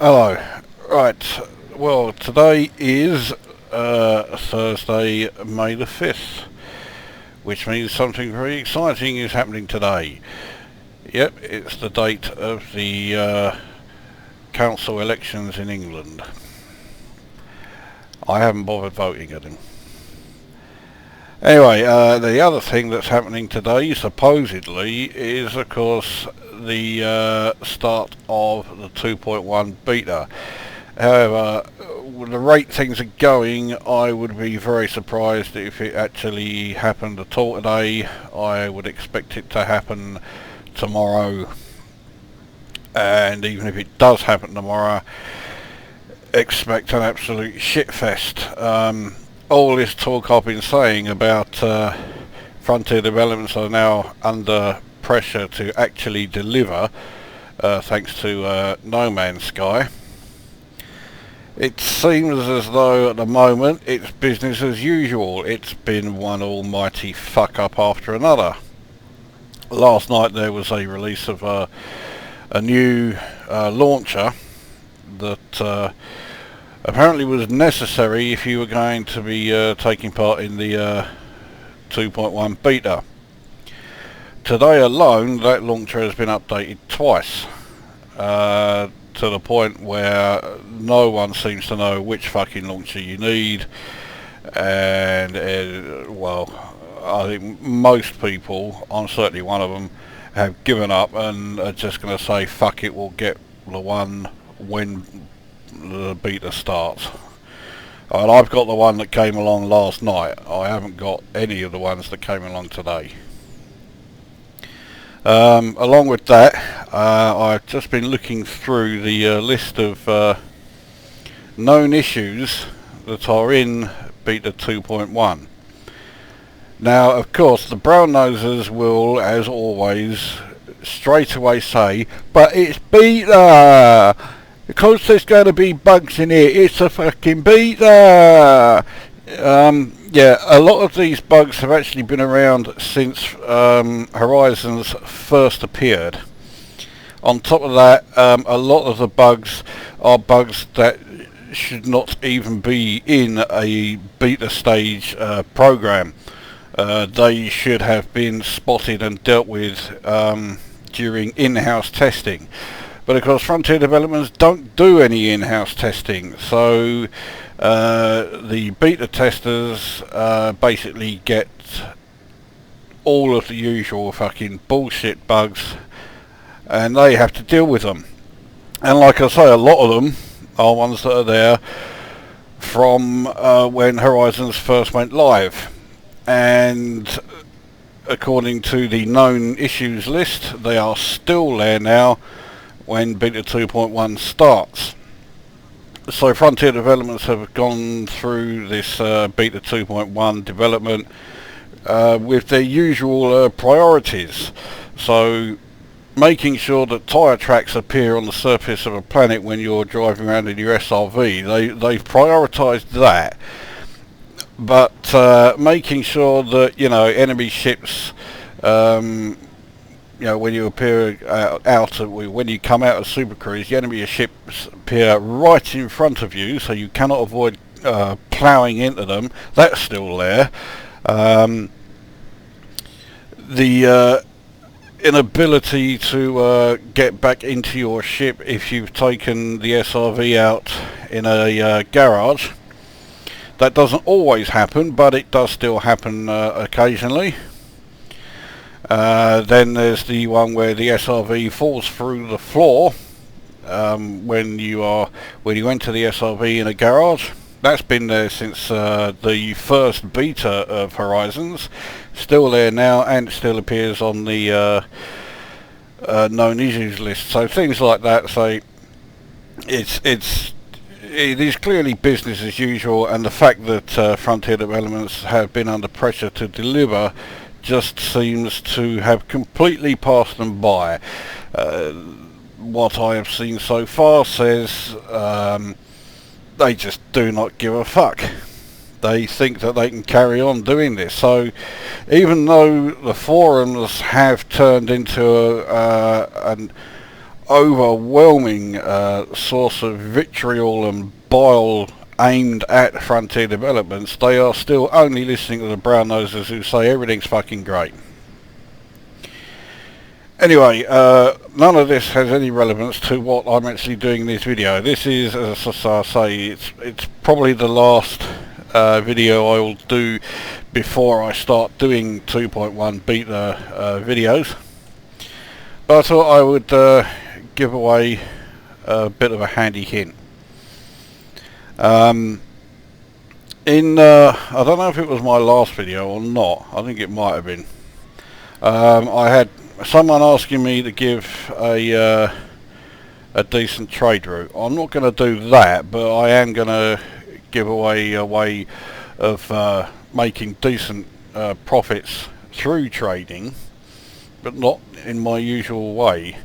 Hello. Right. Well, today is Thursday, May the 5th, which means something very exciting is happening today. Yep, it's the date of the council elections in England. I haven't bothered voting at them. Anyway, the other thing that's happening today, supposedly, is of course the start of the 2.1 beta. However, with the rate things are going, I would be very surprised if it actually happened at all today. I would expect it to happen tomorrow, and even if it does happen tomorrow, expect an absolute shitfest. All this talk I've been saying about Frontier developments are now under pressure to actually deliver, thanks to No Man's Sky. It seems as though at the moment it's business as usual. It's been one almighty fuck up after another. Last night there was a release of a new launcher that apparently was necessary if you were going to be taking part in the 2.1 beta. Today alone that launcher has been updated twice, to the point where no one seems to know which fucking launcher you need, and well, I think most people, I'm certainly one of them, have given up and are just going to say fuck it, we'll get the one when the beta starts. And I've got the one that came along last night. I haven't got any of the ones that came along today. Along with that, I've just been looking through the list of known issues that are in beta 2.1. Now, of course, the brown nosers will, as always, straight away say, but it's beta! Because there's going to be bugs in it, it's a fucking beta! Yeah, a lot of these bugs have actually been around since Horizons first appeared. On top of that, a lot of the bugs are bugs that should not even be in a beta stage program. They should have been spotted and dealt with during in-house testing. But of course Frontier developments don't do any in-house testing, so the beta testers basically get all of the usual fucking bullshit bugs and they have to deal with them. And like I say, a lot of them are ones that are there from when Horizons first went live, and according to the known issues list they are still there now when beta 2.1 starts. So Frontier developments have gone through this beta 2.1 development with their usual priorities. So making sure that tyre tracks appear on the surface of a planet when you're driving around in your SRV, they've prioritised that. But making sure that, you know, enemy ships, you know, when you appear when you come out of Super Cruise, the enemy ships appear right in front of you, so you cannot avoid ploughing into them. That's still there. The inability to get back into your ship if you've taken the SRV out in a garage. That doesn't always happen, but it does still happen occasionally. Then there's the one where the SRV falls through the floor when you enter the SRV in a garage. That's been there since the first beta of Horizons. Still there now, and it still appears on the known issues list. So things like that. So it is clearly business as usual, and the fact that Frontier developments have been under pressure to deliver just seems to have completely passed them by. What I have seen so far says they just do not give a fuck. They think that they can carry on doing this. So even though the forums have turned into overwhelming source of vitriol and bile aimed at Frontier developments, they are still only listening to the brown nosers who say everything's fucking great. Anyway, none of this has any relevance to what I'm actually doing in this video. This is, as I say, it's probably the last video I will do before I start doing 2.1 beta videos. But I thought I would give away a bit of a handy hint. I don't know if it was my last video or not. I think it might have been. I had someone asking me to give a decent trade route. I'm not going to do that, but I am going to give away a way of making decent profits through trading, but not in my usual way.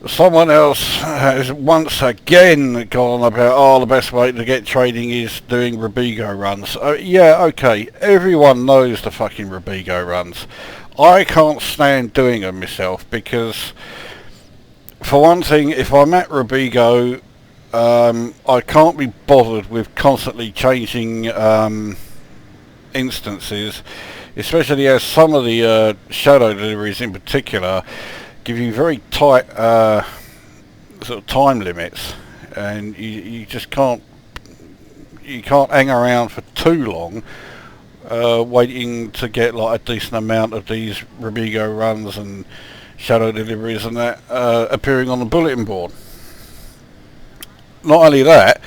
Someone else has once again gone on about, oh, the best way to get trading is doing Rubigo runs. Yeah, okay, everyone knows the fucking Rubigo runs. I can't stand doing them myself because, for one thing, if I'm at Rubigo, I can't be bothered with constantly changing instances, especially as some of the shadow deliveries in particular give you very tight sort of time limits, and you just can't hang around for too long waiting to get like a decent amount of these Rubigo runs and shadow deliveries and that appearing on the bulletin board. Not only that,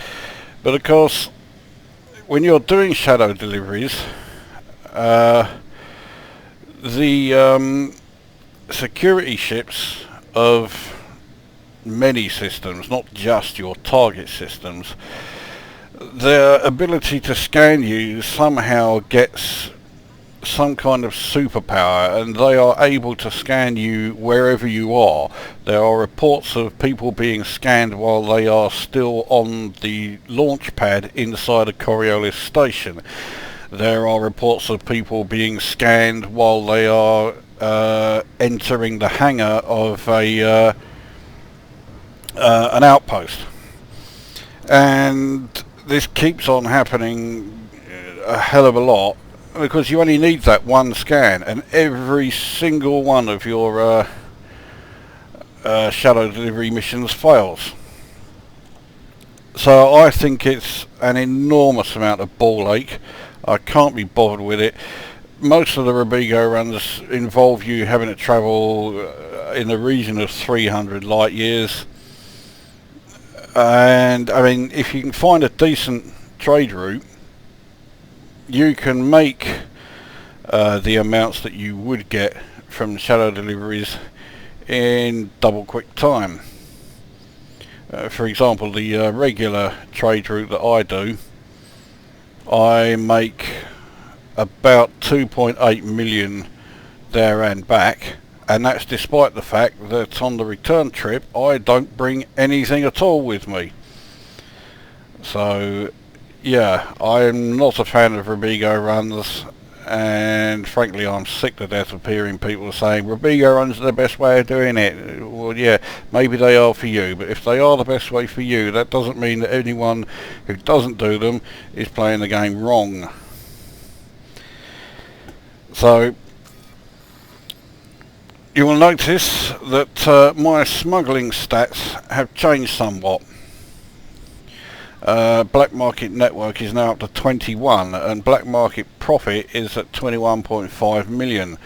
but of course when you're doing shadow deliveries, the security chips of many systems, not just your target systems, their ability to scan you somehow gets some kind of superpower, and they are able to scan you wherever you are. There are reports of people being scanned while they are still on the launch pad inside a Coriolis station. There are reports of people being scanned while they are entering the hangar of an outpost, and this keeps on happening a hell of a lot because you only need that one scan, and every single one of your shadow delivery missions fails. So I think it's an enormous amount of ball ache. I can't be bothered with it. Most of the Rubigo runs involve you having to travel in the region of 300 light years, and I mean, if you can find a decent trade route, you can make the amounts that you would get from shadow deliveries in double quick time. For example, the regular trade route that I do, I make about 2.8 million there and back, and that's despite the fact that on the return trip I don't bring anything at all with me. So yeah, I'm not a fan of Rubigo runs, and frankly I'm sick to death of hearing people saying Rubigo runs are the best way of doing it. Well, yeah, maybe they are for you, but if they are the best way for you, that doesn't mean that anyone who doesn't do them is playing the game wrong. So you will notice that my smuggling stats have changed somewhat. Black market network is now up to 21, and black market profit is at 21.5 million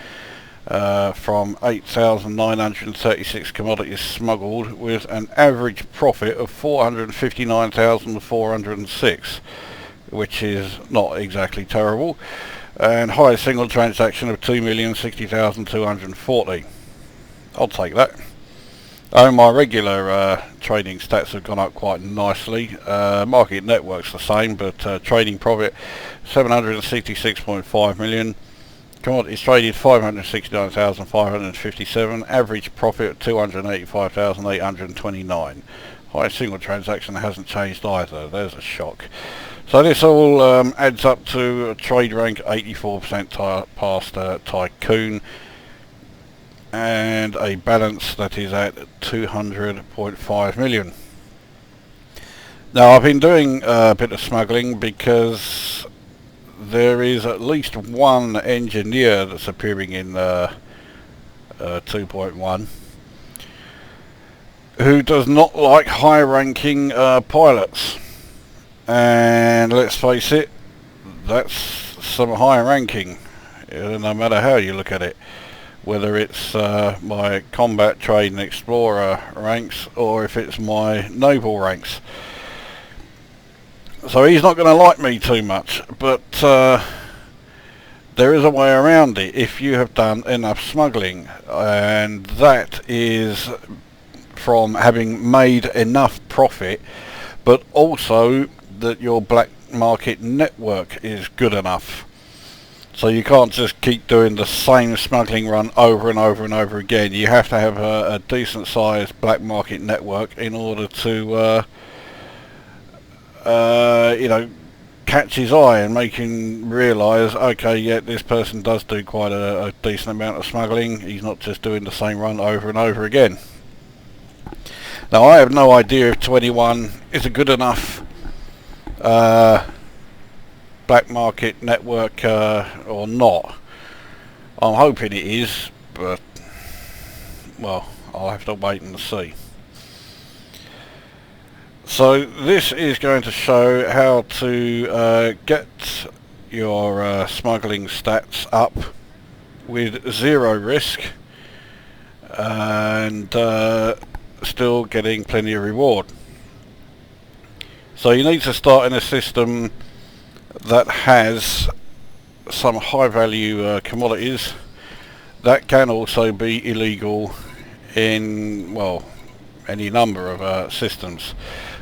from 8,936 commodities smuggled, with an average profit of 459,406, which is not exactly terrible, and highest single transaction of 2,060,240. I'll take that. My regular trading stats have gone up quite nicely. Market network's the same, but trading profit 766.5 million. Commodities traded 569,557. Average profit 285,829. Highest single transaction hasn't changed either. There's a shock. So this all adds up to a trade rank 84% past Tycoon. and a balance that is at 200.5 million. Now I've been doing a bit of smuggling because there is at least one engineer that's appearing in 2.1 who does not like high-ranking pilots, and let's face it, that's some high ranking, no matter how you look at it, whether it's my combat trade and explorer ranks or if it's my naval ranks. So he's not going to like me too much, but there is a way around it if you have done enough smuggling, and that is from having made enough profit, but also that your black market network is good enough. So you can't just keep doing the same smuggling run over and over and over again. You have to have a decent sized black market network in order to you know, catch his eye and make him realise, okay, yeah, this person does do quite a decent amount of smuggling. He's not just doing the same run over and over again. Now I have no idea if 21 is a good enough black market network or not. I'm hoping it is, but well, I'll have to wait and see. So this is going to show how to get your smuggling stats up with zero risk and still getting plenty of reward. So you need to start in a system that has some high value commodities that can also be illegal in, well, any number of systems.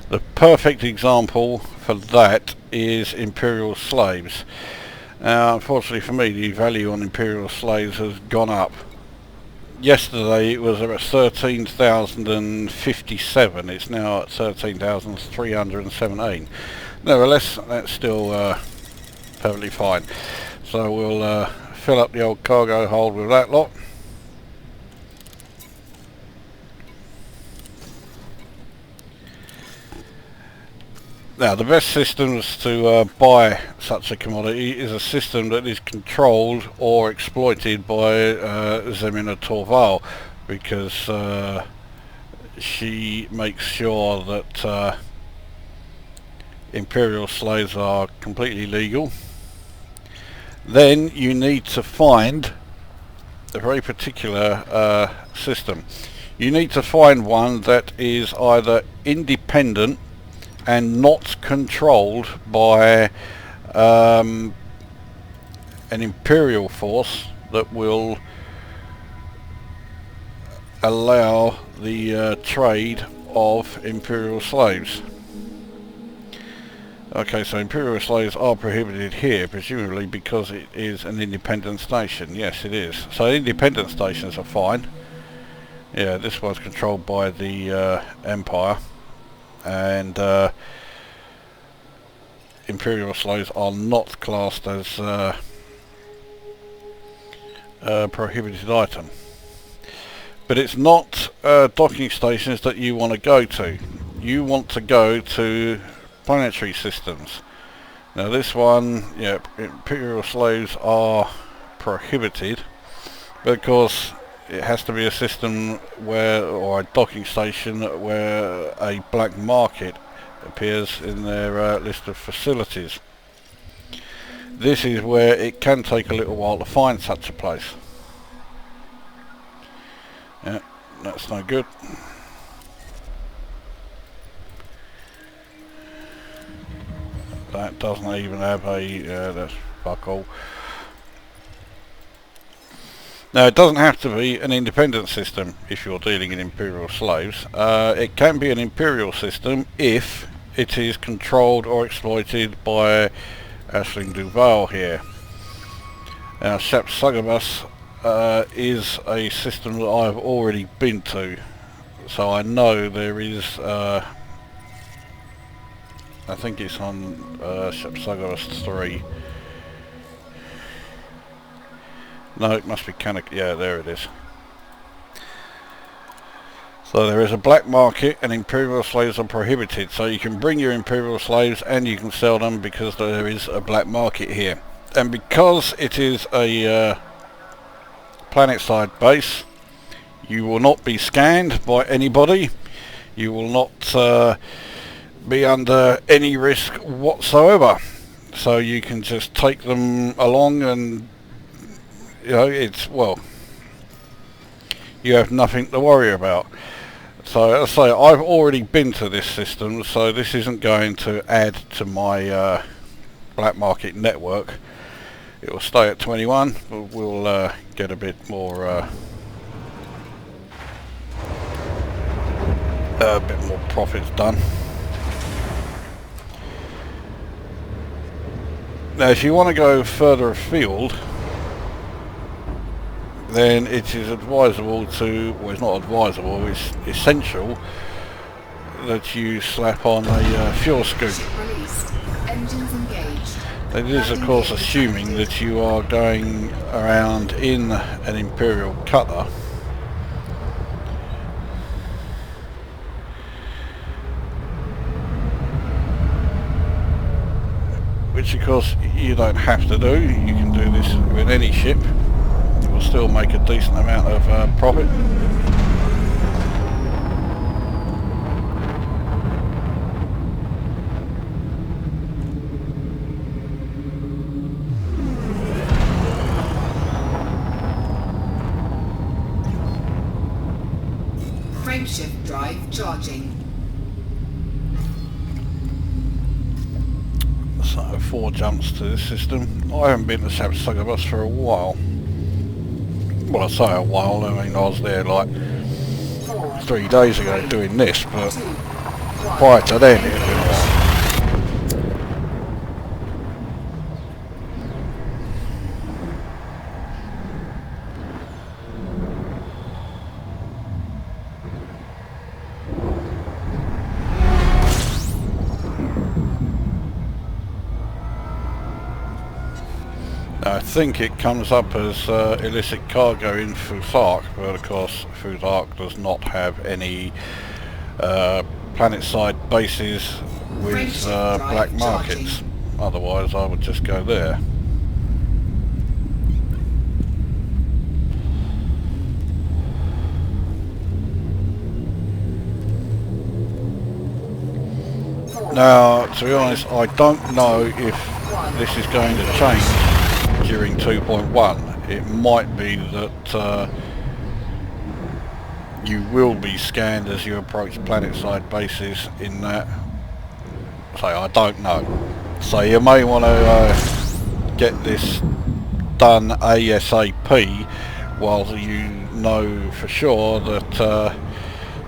The perfect example for that is Imperial slaves. Unfortunately for me, the value on Imperial slaves has gone up. Yesterday it was at 13,057. It's now at 13,317. Nevertheless, that's still perfectly fine. So we'll fill up the old cargo hold with that lot. Now the best systems to buy such a commodity is a system that is controlled or exploited by Zemina Torval, because she makes sure that Imperial slaves are completely legal. Then you need to find a very particular system. You need to find one that is either independent and not controlled by an imperial force that will allow the trade of imperial slaves. Okay, so imperial slaves are prohibited here, presumably because it is an independent station. Yes, it is. So independent stations are fine. Yeah, this one's controlled by the Empire, and imperial slaves are not classed as a prohibited item. But it's not docking stations that you want to go to. You want to go to planetary systems. Now this one, yeah, imperial slaves are prohibited, but of course it has to be a system where, or a docking station where a black market appears in their list of facilities. This is where it can take a little while to find such a place. Yeah, that's no good. That doesn't even have a, that's fuck all. Now it doesn't have to be an independent system if you're dealing in imperial slaves. It can be an imperial system if it is controlled or exploited by Ashling Duval here. Now Succubus is a system that I've already been to, so I know there is, I think it's on SATA-III. No, it must be yeah, there it is. So there is a black market and imperial slaves are prohibited. So you can bring your imperial slaves and you can sell them because there is a black market here. And because it is a planet-side base, you will not be scanned by anybody. You will not be under any risk whatsoever. So you can just take them along and, you know, it's, well, you have nothing to worry about. So as I say, I've already been to this system, so this isn't going to add to my black market network. It will stay at 21, but we'll get a bit more profits done. Now if you want to go further afield, then it is advisable to, well, it's not advisable, it's essential that you slap on a fuel scoop. It is of course assuming that you are going around in an Imperial cutter, which of course you don't have to do. You can do this with any ship. You will still make a decent amount of profit. Frameshift drive charging. So 4 jumps to this system. I haven't been to Smuggling for a while. Well, I say a while, I mean I was there like 3 days ago doing this, but prior to then it had been a while. I think it comes up as illicit cargo in Zotac, but of course Zotac does not have any planet-side bases with black markets. Otherwise I would just go there. Now, to be honest, I don't know if this is going to change during 2.1. It might be that you will be scanned as you approach planet-side bases in that. So I don't know. So you may want to get this done ASAP while you know for sure that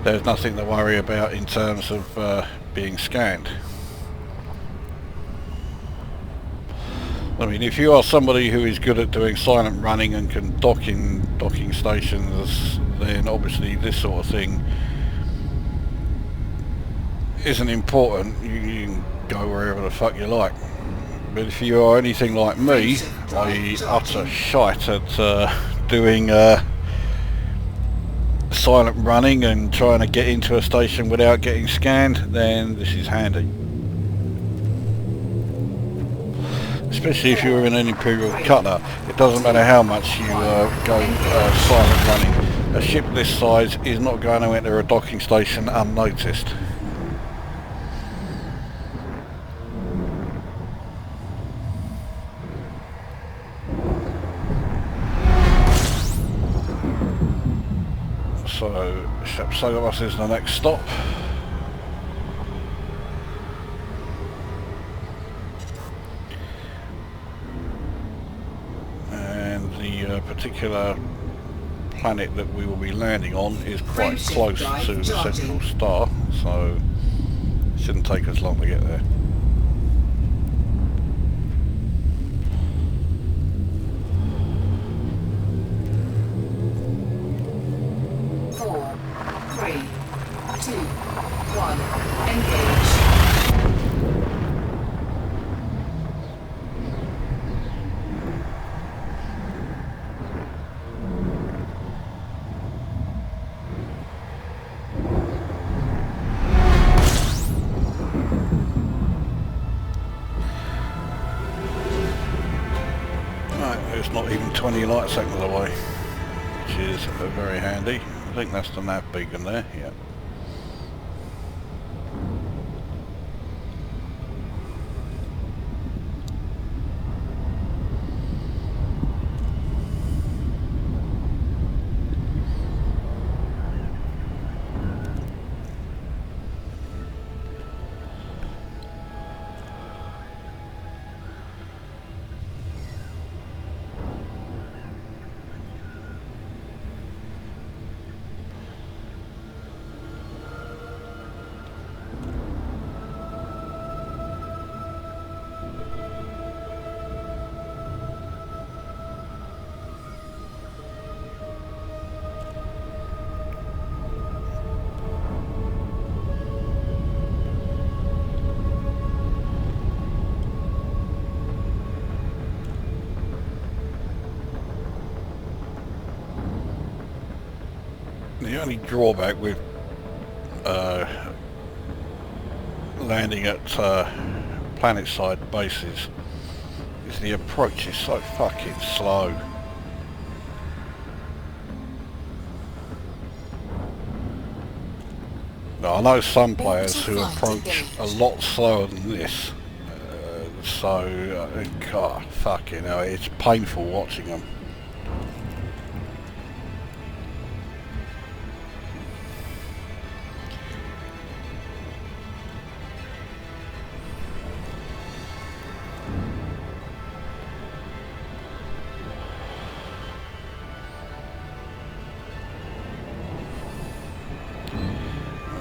there's nothing to worry about in terms of being scanned. I mean, if you are somebody who is good at doing silent running and can dock in docking stations, then obviously this sort of thing isn't important. You can go wherever the fuck you like. But if you are anything like me, i.e. utter shite at doing silent running and trying to get into a station without getting scanned, then this is handy. Especially if you're in an Imperial cutter, it doesn't matter how much you go silent running. A ship this size is not going to enter a docking station unnoticed. So, Effortless is the next stop. Particular planet that we will be landing on is quite close to the central star, so it shouldn't take us long to get there. Four, 3, 2, 1, engage. 20 light seconds away, which is very handy. I think that's the nav beacon there, yeah. The only drawback with landing at planet-side bases is the approach is so fucking slow. Now, I know some players who approach a lot slower than this, God, fucking hell, it's painful watching them.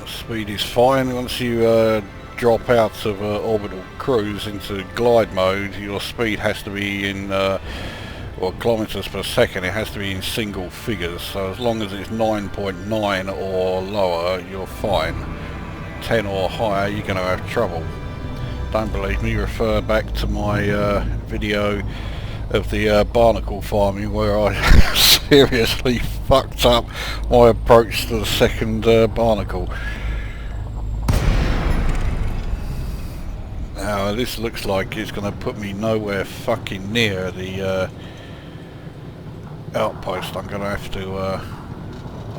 Speed is fine. Once you drop out of orbital cruise into glide mode, your speed has to be in, or kilometers per second, it has to be in single figures. So as long as it's 9.9 or lower, you're fine. 10 or higher, you're going to have trouble. Don't believe me, refer back to my video of the barnacle farming, where I seriously fucked up my approach to the second barnacle. Now this looks like it's going to put me nowhere fucking near the outpost. I'm going to have to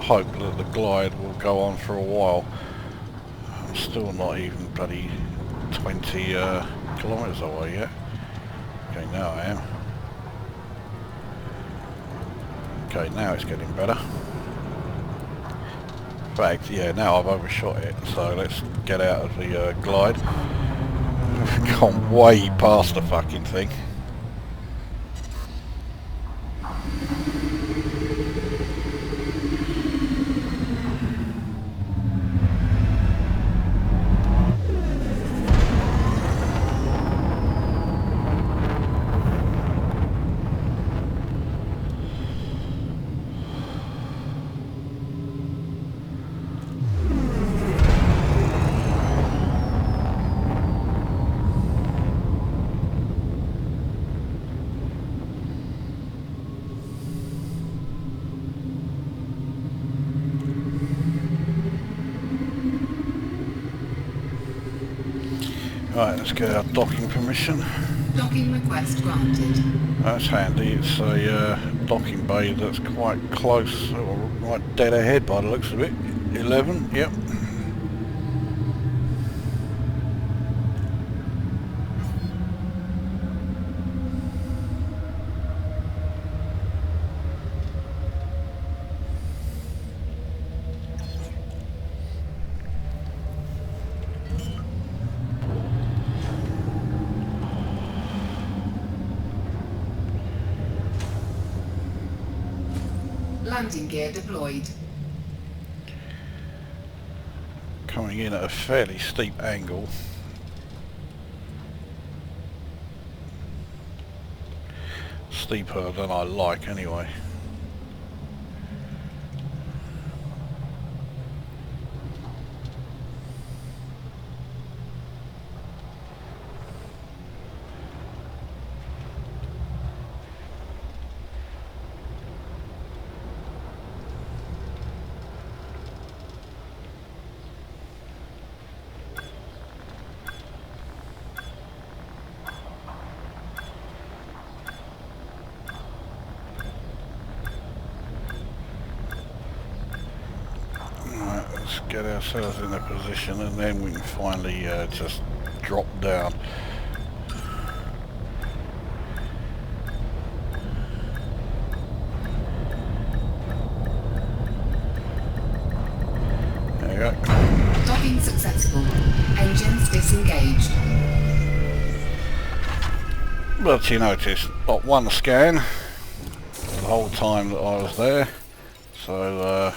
hope that the glide will go on for a while. I'm still not even bloody 20 kilometers away yet. Okay, now I am. Okay, now it's getting better. In fact, yeah, now I've overshot it, so let's get out of the glide. I've gone way past the fucking thing. Right, let's get our docking permission. Docking request granted. That's handy. It's a docking bay that's quite close, or right dead ahead by the looks of it. 11, yep. Landing gear deployed. Coming in at a fairly steep angle. Steeper than I like anyway. get ourselves in a position, and then we can finally just drop down. There you go. Docking successful. Engines disengaged. But you notice, not one scan the whole time that I was there, so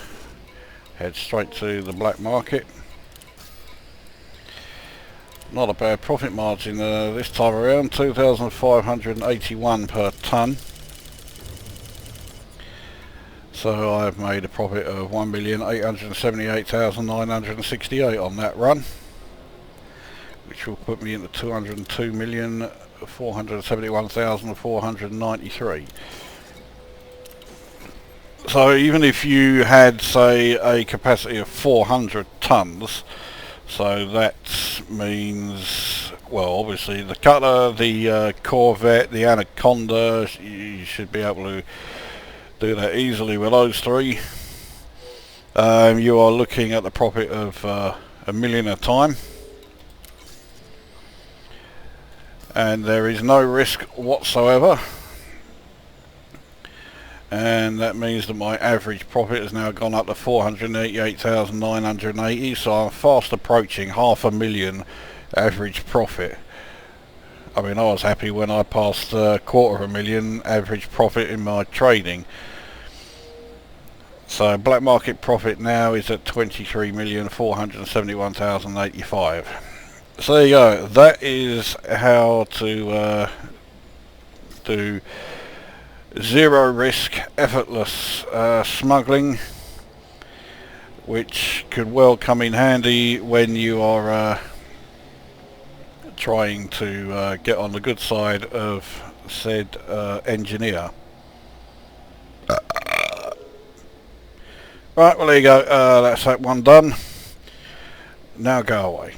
head straight to the black market. Not a bad profit margin this time around, 2,581 per tonne. So I've made a profit of 1,878,968 on that run, which will put me into 202,471,493. So even if you had, say, a capacity of 400 tonnes, so that means, well, obviously the cutter, the Corvette, the Anaconda, you should be able to do that easily with those three. You are looking at the profit of $1 million a time, and there is no risk whatsoever. And that means that my average profit has now gone up to 488,980, so I'm fast approaching $500,000 average profit. I mean, I was happy when I passed $250,000 average profit in my trading. So black market profit now is at 23,471,085. So there you go. That is how to do zero risk, effortless smuggling, which could well come in handy when you are trying to get on the good side of said engineer. Right, well there you go, that's that one done. Now go away.